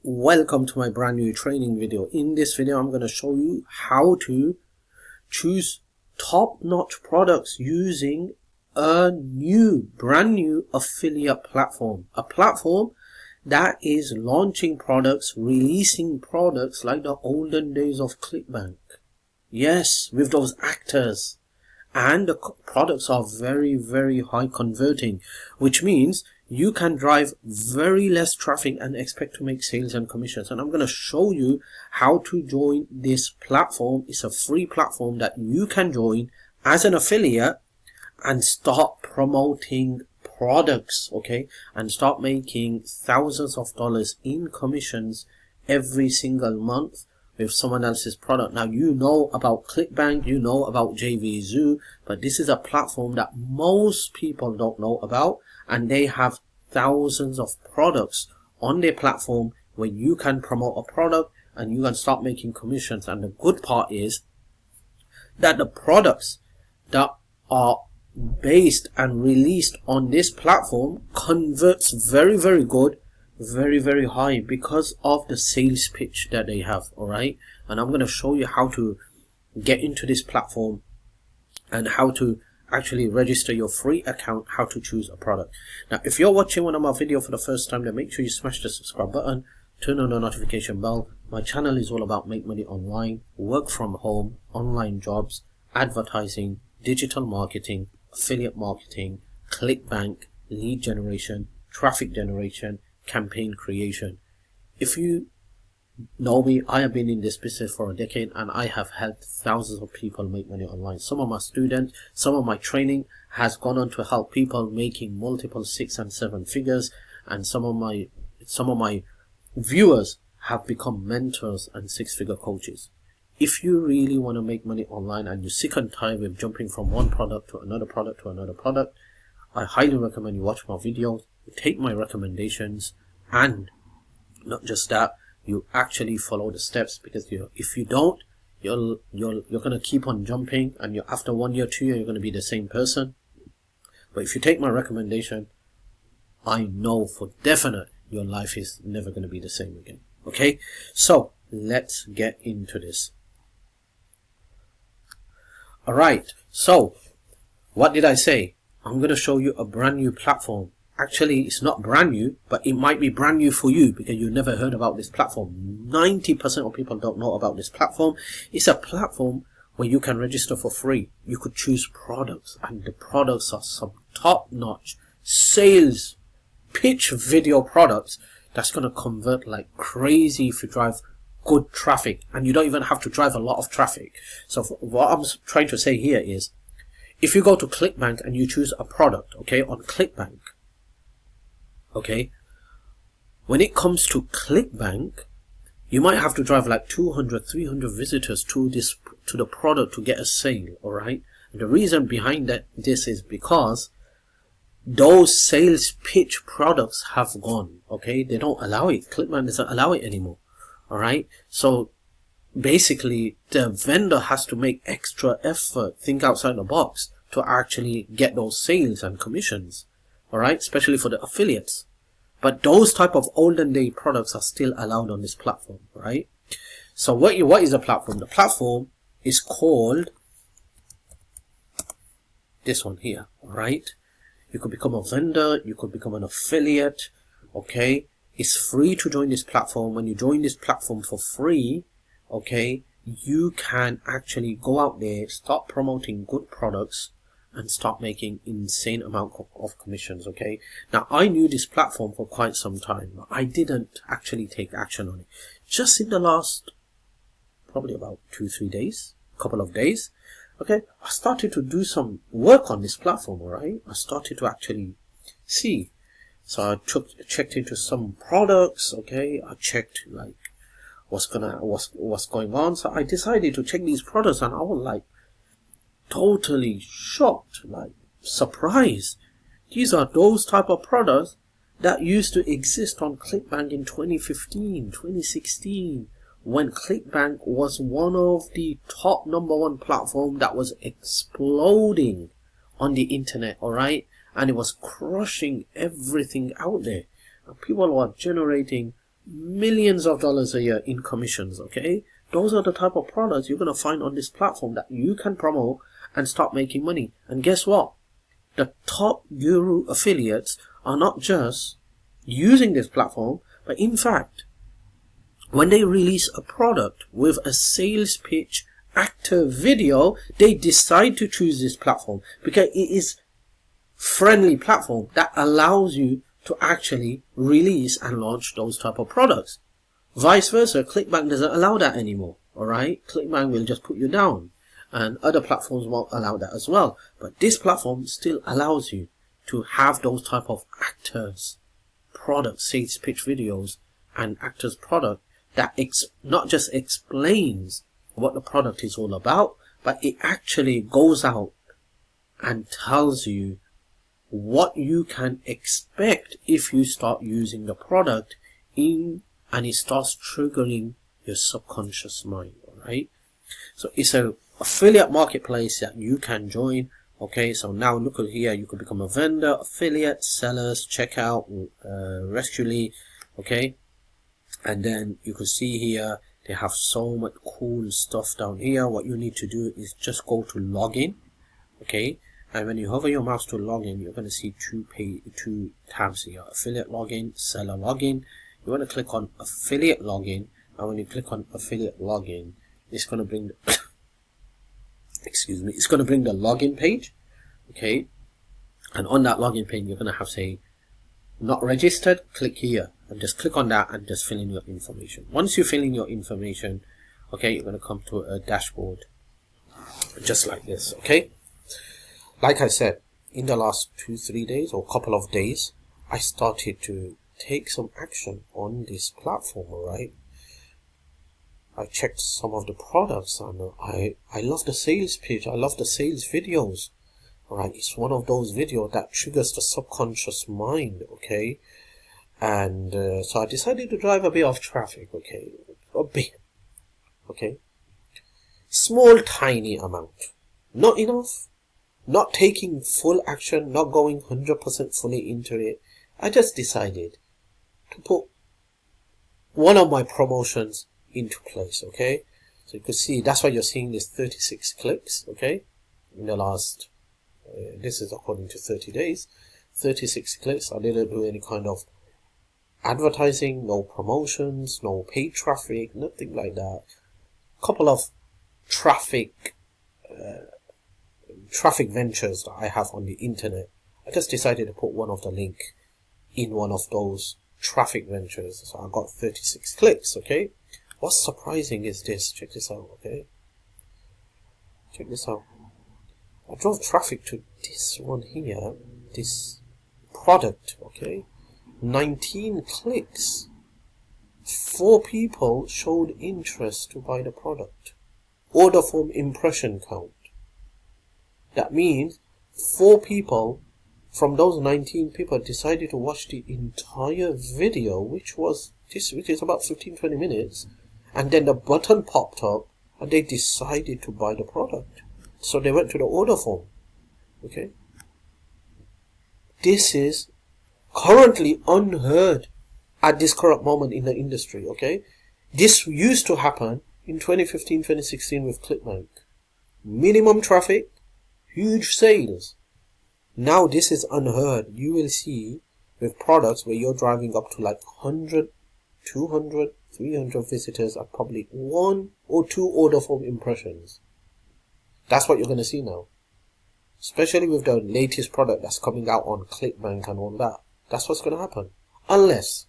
Welcome to my brand new training video. In this video I'm going to show you how to choose top-notch products using a brand new affiliate platform. A platform that is launching products, releasing products like the olden days of Clickbank. Yes, with those actors. And the products are very, very high converting, which means you can drive very less traffic and expect to make sales and commissions. And I'm going to show you how to join this platform. It's a free platform that you can join as an affiliate and start promoting products, okay, and start making thousands of dollars in commissions every single month with someone else's product. Now, you know about Clickbank, you know about JVZoo, but this is a platform that most people don't know about, and they have thousands of products on their platform where you can promote a product and you can start making commissions. And the good part is that the products that are based and released on this platform converts very, very good, very, very high because of the sales pitch that they have. All right, and I'm going to show you how to get into this platform and how to actually register your free account, how to choose a product. Now, if you're watching one of my videos for the first time, then make sure you smash the subscribe button, turn on the notification bell. My channel is all about make money online, work from home, online jobs, advertising, digital marketing, affiliate marketing, Clickbank, lead generation, traffic generation, campaign creation. If you know me, I have been in this business for a decade and I have helped thousands of people make money online. Some of my students, some of my training has gone on to help people making multiple 6 and 7 figures, and some of my viewers have become mentors and 6-figure coaches. If you really want to make money online and you're sick and tired with jumping from one product to another product to another product, I highly recommend you watch my videos, you take my recommendations, and not just that, you actually follow the steps, because if you don't, you're going to keep on jumping, and after 1 year, 2 years, you're going to be the same person. But if you take my recommendation, I know for definite your life is never going to be the same again. Okay, so let's get into this. All right, so what did I say? I'm going to show you a brand new platform. Actually, it's not brand new, but it might be brand new for you because you never heard about this platform. 90% of people don't know about this platform. It's a platform where you can register for free. You could choose products, and the products are some top-notch sales pitch video products that's going to convert like crazy if you drive good traffic, and you don't even have to drive a lot of traffic. So what I'm trying to say here is, if you go to Clickbank and you choose a product, okay, on Clickbank, okay, when it comes to Clickbank, you might have to drive like 200, 300 visitors to the product to get a sale. All right, and the reason behind this is because those sales pitch products have gone. Okay, they don't allow it. Clickbank doesn't allow it anymore. All right, so basically the vendor has to make extra effort, think outside the box to actually get those sales and commissions. All right, especially for the affiliates. But those type of olden day products are still allowed on this platform, right? So what is the platform? The platform is called this one here, all right? You could become a vendor, you could become an affiliate, okay? It's free to join this platform. When you join this platform for free, okay, you can actually go out there, start promoting good products, and start making insane amount of commissions. Okay, now I knew this platform for quite some time, but I didn't actually take action on it. Just in the last probably about 2-3 days, couple of days, okay, I started to do some work on this platform. All right, I started to actually see. So I checked into some products. Okay, I checked like what's going on. So I decided to check these products, and I was like totally shocked, like surprised. These are those type of products that used to exist on Clickbank in 2015, 2016, when Clickbank was one of the top #1 platform that was exploding on the internet. All right, and it was crushing everything out there. And people were generating millions of dollars a year in commissions, okay? Those are the type of products you're going to find on this platform that you can promote and start making money. And guess what? The top guru affiliates are not just using this platform, but in fact, when they release a product with a sales pitch actor video, they decide to choose this platform because it is friendly platform that allows you to actually release and launch those type of products. Vice versa, Clickbank doesn't allow that anymore. Alright, Clickbank will just put you down, and other platforms won't allow that as well. But this platform still allows you to have those type of actors product sales pitch videos and actors product that not just explains what the product is all about, but it actually goes out and tells you what you can expect if you start using the product and it starts triggering your subconscious mind. Alright, so it's a affiliate marketplace that you can join. Okay, so now look at here, you could become a vendor, affiliate, sellers, checkout, rescuely. Okay, and then you can see here they have so much cool stuff down here. What you need to do is just go to login. Okay, and when you hover your mouse to login, you're going to see two tabs here: affiliate login, seller login. You want to click on affiliate login, and when you click on affiliate login, it's going to bring the excuse me, it's going to bring the login page. Okay, and on that login page, you're going to have say not registered. Click here and just click on that and just fill in your information. Once you fill in your information, okay, you're going to come to a dashboard just like this. Okay, like I said, in the last 2-3 days or couple of days, I started to take some action on this platform. Alright, I checked some of the products and I love the sales pitch. I love the sales videos. Alright, it's one of those videos that triggers the subconscious mind. Okay, and so I decided to drive a bit of traffic. Okay, a bit. Okay, small tiny amount, not enough, not taking full action, not going 100% fully into it. I just decided to put one of my promotions into place. Okay, so you can see that's why you're seeing this 36 clicks. Okay, in the last this is according to 30 days, 36 clicks. I didn't do any kind of advertising, no promotions, no paid traffic, nothing like that. Couple of traffic ventures that I have on the internet. I just decided to put one of the link in one of those traffic ventures, so I got 36 clicks. Okay, what's surprising is this. Check this out. Okay, check this out. I drove traffic to this one here, this product. Okay, 19 clicks. 4 people showed interest to buy the product. Order form impression count. That means 4 people from those 19 people decided to watch the entire video, which is about 15-20 minutes, and then the button popped up and they decided to buy the product. So they went to the order form. Okay, this is currently unheard at this current moment in the industry. Okay, this used to happen in 2015, 2016 with Clickbank. Minimum traffic, huge sales. Now this is unheard. You will see with products where you're driving up to like 100, 200, 300 visitors at probably 1 or 2 order form impressions. That's what you're going to see now. Especially with the latest product that's coming out on Clickbank and all that. That's what's going to happen. Unless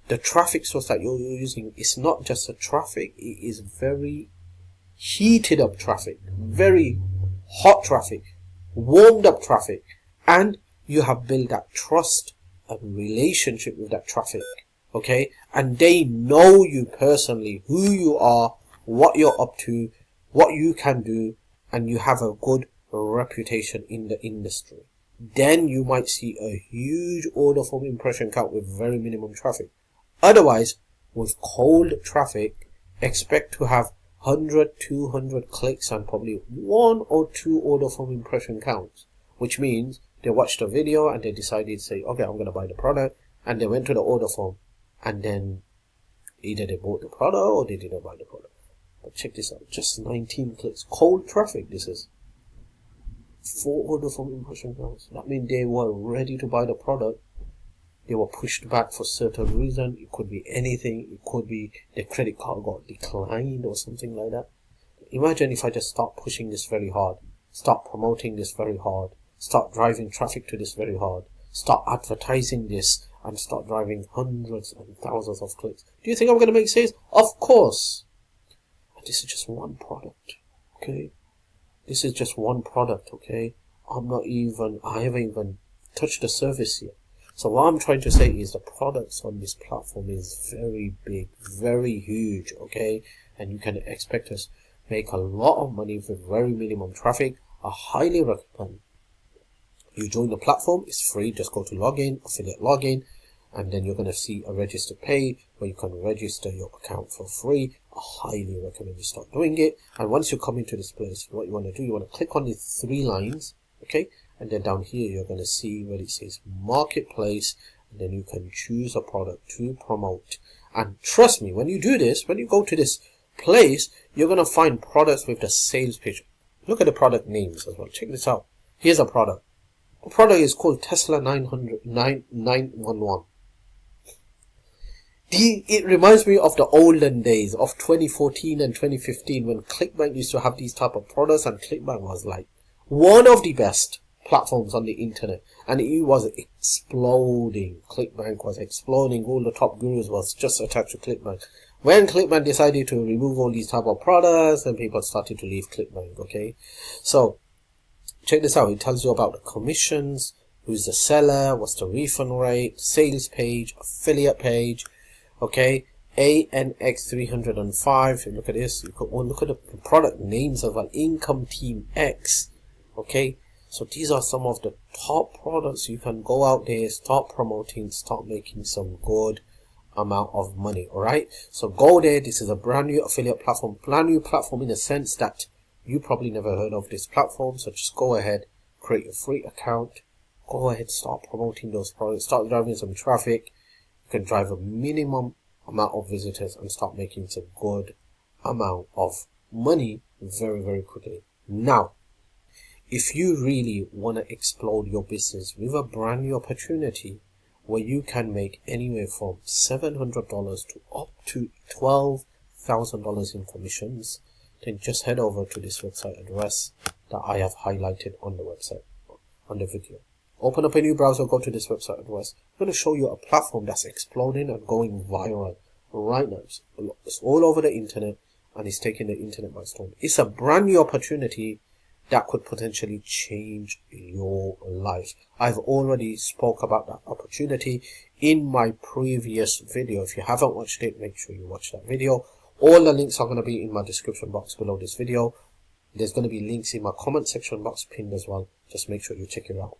the traffic source that you're using is not just a traffic, it is very heated up traffic, very hot traffic, warmed up traffic, and you have built that trust and relationship with that traffic. Okay, and they know you personally, who you are, what you're up to, what you can do, and you have a good reputation in the industry. Then you might see a huge order form impression count with very minimum traffic. Otherwise, with cold traffic, expect to have 100, 200 clicks and probably 1 or 2 order form impression counts, which means they watched a video and they decided to say, okay, I'm going to buy the product, and they went to the order form and then either they bought the product or they didn't buy the product. But check this out, just 19 clicks, cold traffic. This is 4 order from impression counts. That means they were ready to buy the product. They were pushed back for certain reason. It could be anything. It could be the credit card got declined or something like that. Imagine if I just start pushing this very hard, start promoting this very hard, start driving traffic to this very hard, start advertising this, and start driving hundreds and thousands of clicks. Do you think I'm going to make sales? Of course. But this is just one product, okay? This is just one product, okay? I haven't even touched the surface yet. So what I'm trying to say is the products on this platform is very big, very huge, okay? And you can expect us make a lot of money with very minimum traffic. I highly recommend you join the platform. It's free. Just go to login, affiliate login, and then you're going to see a register page where you can register your account for free. I highly recommend you start doing it. And once you come into this place, what you want to do, you want to click on these 3 lines, okay? And then down here, you're going to see where it says marketplace, and then you can choose a product to promote. And trust me, when you do this, when you go to this place, you're going to find products with the sales page. Look at the product names as well. Check this out. Here's a product. The product is called Tesla 911. It reminds me of the olden days of 2014 and 2015 when Clickbank used to have these type of products, and Clickbank was like one of the best platforms on the internet, and it was exploding. Clickbank was exploding. All the top gurus was just attached to Clickbank. When Clickbank decided to remove all these type of products, and people started to leave Clickbank, okay? So check this out. It tells you about the commissions, who's the seller, what's the refund rate, sales page, affiliate page, okay? ANX 305. You look at this. You could look at the product names of an Income Team X, okay? So these are some of the top products. You can go out there, start promoting, start making some good amount of money. All right, so go there. This is a brand new affiliate platform, brand new platform in the sense that you probably never heard of this platform. So just go ahead, create a free account, go ahead, start promoting those products, start driving some traffic. You can drive a minimum amount of visitors and start making some good amount of money very, very quickly. Now, if you really want to explode your business with a brand new opportunity where you can make anywhere from $700 to up to $12,000 in commissions, then just head over to this website address that I have highlighted on the website, on the video. Open up a new browser, go to this website address. I'm going to show you a platform that's exploding and going viral right now. It's all over the internet, and it's taking the internet by storm. It's a brand new opportunity that could potentially change your life. I've already spoke about that opportunity in my previous video. If you haven't watched it, make sure you watch that video. All the links are going to be in my description box below this video. There's going to be links in my comment section box pinned as well. Just make sure you check it out.